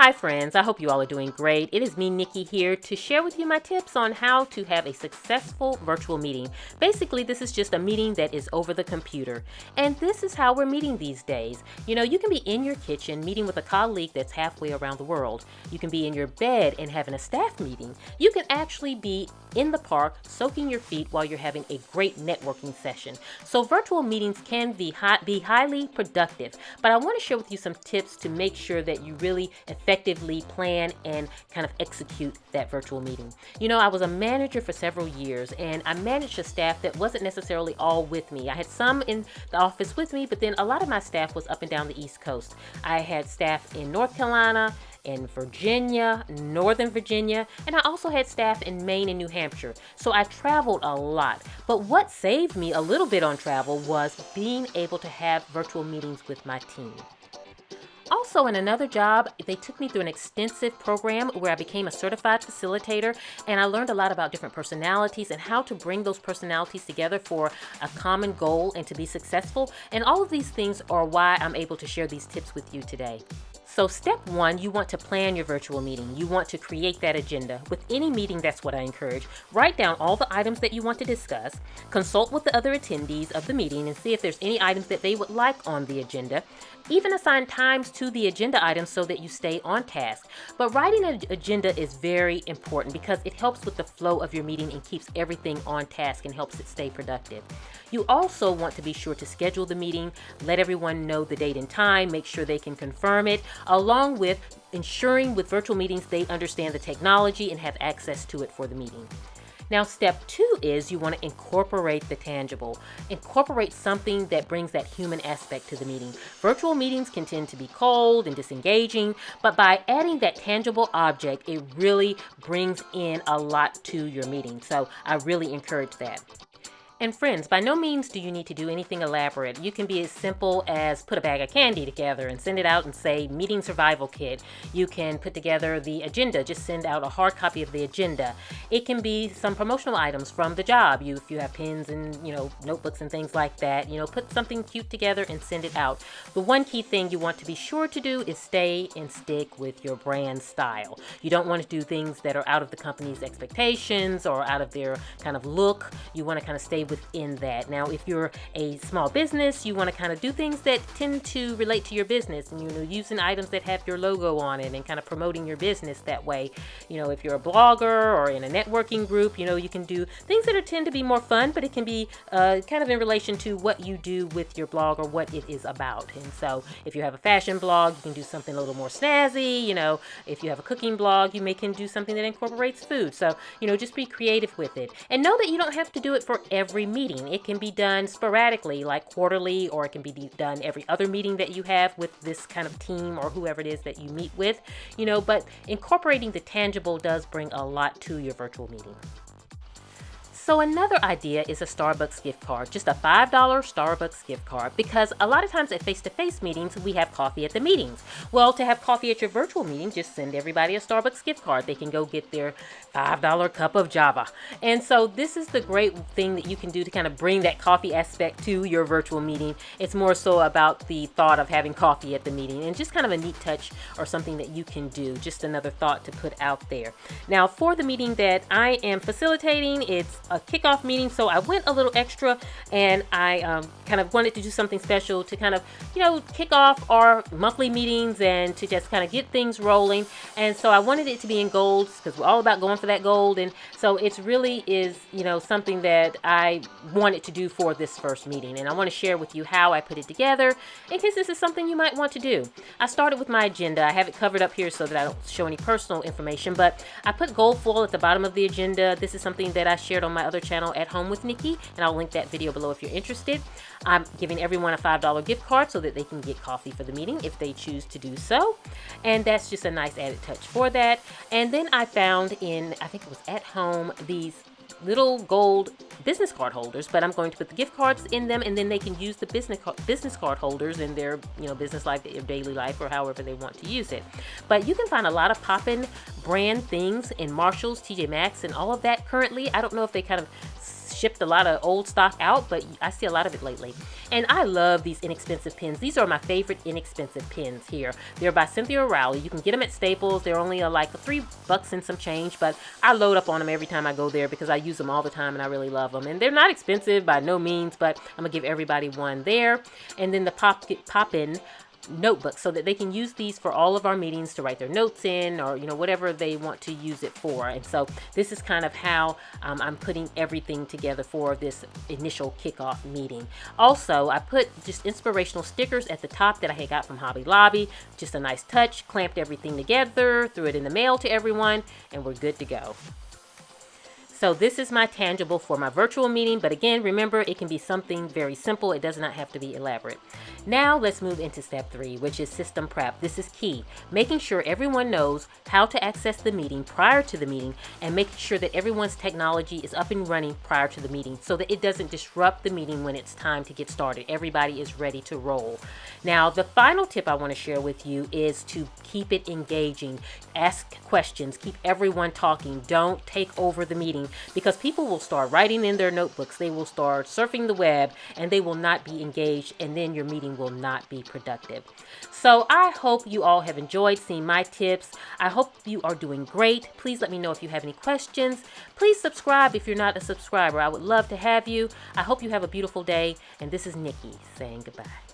Hi friends, I hope you all are doing great. It is me, Nikki, here to share with you my tips on how to have a successful virtual meeting. Basically, this is just a meeting that is over the computer. And this is how we're meeting these days. You know, you can be in your kitchen meeting with a colleague that's halfway around the world. You can be in your bed and having a staff meeting. You can actually be in the park soaking your feet while you're having a great networking session. So virtual meetings can be highly productive, but I want to share with you some tips to make sure that you really effectively plan and kind of execute that virtual meeting. You know, I was a manager for several years and I managed a staff that wasn't necessarily all with me. I had some in the office with me, but then a lot of my staff was up and down the East Coast. I had staff in North Carolina, in Virginia, Northern Virginia, and I also had staff in Maine and New Hampshire. So I traveled a lot. But what saved me a little bit on travel was being able to have virtual meetings with my team. Also, in another job, they took me through an extensive program where I became a certified facilitator, and I learned a lot about different personalities and how to bring those personalities together for a common goal and to be successful. And all of these things are why I'm able to share these tips with you today. So step one, you want to plan your virtual meeting. You want to create that agenda. With any meeting, that's what I encourage. Write down all the items that you want to discuss, consult with the other attendees of the meeting and see if there's any items that they would like on the agenda. Even assign times to the agenda items so that you stay on task. But writing an agenda is very important because it helps with the flow of your meeting and keeps everything on task and helps it stay productive. You also want to be sure to schedule the meeting, let everyone know the date and time, make sure they can confirm it, along with ensuring with virtual meetings they understand the technology and have access to it for the meeting. Now, step two is you want to incorporate the tangible. Incorporate something that brings that human aspect to the meeting. Virtual meetings can tend to be cold and disengaging, but by adding that tangible object, it really brings in a lot to your meeting. So I really encourage that. And friends, by no means do you need to do anything elaborate. You can be as simple as put a bag of candy together and send it out and say meeting survival kit. You can put together the agenda, just send out a hard copy of the agenda. It can be some promotional items from the job. If you have pens and notebooks and things like that, put something cute together and send it out. The one key thing you want to be sure to do is stay and stick with your brand style. You don't want to do things that are out of the company's expectations or out of their kind of look. You want to kind of stay within that. Now, if you're a small business, you want to kind of do things that tend to relate to your business and, using items that have your logo on it and kind of promoting your business that way. If you're a blogger or in a networking group, you can do things that tend to be more fun, but it can be kind of in relation to what you do with your blog or what it is about. And so if you have a fashion blog, you can do something a little more snazzy. If you have a cooking blog, you can do something that incorporates food. So, just be creative with it. And know that you don't have to do it for every meeting. It can be done sporadically, like quarterly, or it can be done every other meeting that you have with this kind of team or whoever it is that you meet with, but incorporating the tangible does bring a lot to your virtual meeting. So another idea is a Starbucks gift card, just a $5 Starbucks gift card, because a lot of times at face-to-face meetings, we have coffee at the meetings. Well, to have coffee at your virtual meeting, just send everybody a Starbucks gift card. They can go get their $5 cup of Java. And so this is the great thing that you can do to kind of bring that coffee aspect to your virtual meeting. It's more so about the thought of having coffee at the meeting and just kind of a neat touch or something that you can do, just another thought to put out there. Now, for the meeting that I am facilitating, it's a kickoff meeting, so I went a little extra and I kind of wanted to do something special to kind of kick off our monthly meetings and to just kind of get things rolling. And so I wanted it to be in gold because we're all about going for that gold, and so it's really is something that I wanted to do for this first meeting, and I want to share with you how I put it together in case this is something you might want to do. I started with my agenda. I have it covered up here so that I don't show any personal information, but I put gold foil at the bottom of the agenda. This is something that I shared on my other channel, At Home with Nikki, and I'll link that video below if you're interested. I'm giving everyone a $5 gift card so that they can get coffee for the meeting if they choose to do so, and that's just a nice added touch for that. And then I found in, I think it was At Home, these little gold business card holders, but I'm going to put the gift cards in them, and then they can use the business card holders in their business life, their daily life, or however they want to use it. But you can find a lot of poppin' brand things in Marshalls, TJ Maxx, and all of that currently. I don't know if they kind of shipped a lot of old stock out, but I see a lot of it lately. And I love these inexpensive pens. These are my favorite inexpensive pens here. They're by Cynthia O'Reilly. You can get them at Staples. They're only like $3 and some change, but I load up on them every time I go there because I use them all the time and I really love them. And they're not expensive by no means, but I'm gonna give everybody one there. And then the pop-in notebook, so that they can use these for all of our meetings to write their notes in, or whatever they want to use it for. And so this is kind of how I'm putting everything together for this initial kickoff meeting. Also, I put just inspirational stickers at the top that I had got from Hobby Lobby. Just a nice touch. Clamped everything together, threw it in the mail to everyone, and we're good to go. So this is my tangible for my virtual meeting, but again, remember, it can be something very simple. It does not have to be elaborate. Now let's move into step 3, which is system prep. This is key. Making sure everyone knows how to access the meeting prior to the meeting, and making sure that everyone's technology is up and running prior to the meeting so that it doesn't disrupt the meeting when it's time to get started. Everybody is ready to roll. Now, the final tip I want to share with you is to keep it engaging. Ask questions. Keep everyone talking. Don't take over the meeting, because people will start writing in their notebooks. They will start surfing the web, and they will not be engaged, and then your meeting will not be productive. So I hope you all have enjoyed seeing my tips. I hope you are doing great. Please let me know if you have any questions. Please subscribe if you're not a subscriber. I would love to have you. I hope you have a beautiful day, and this is Nikki saying goodbye.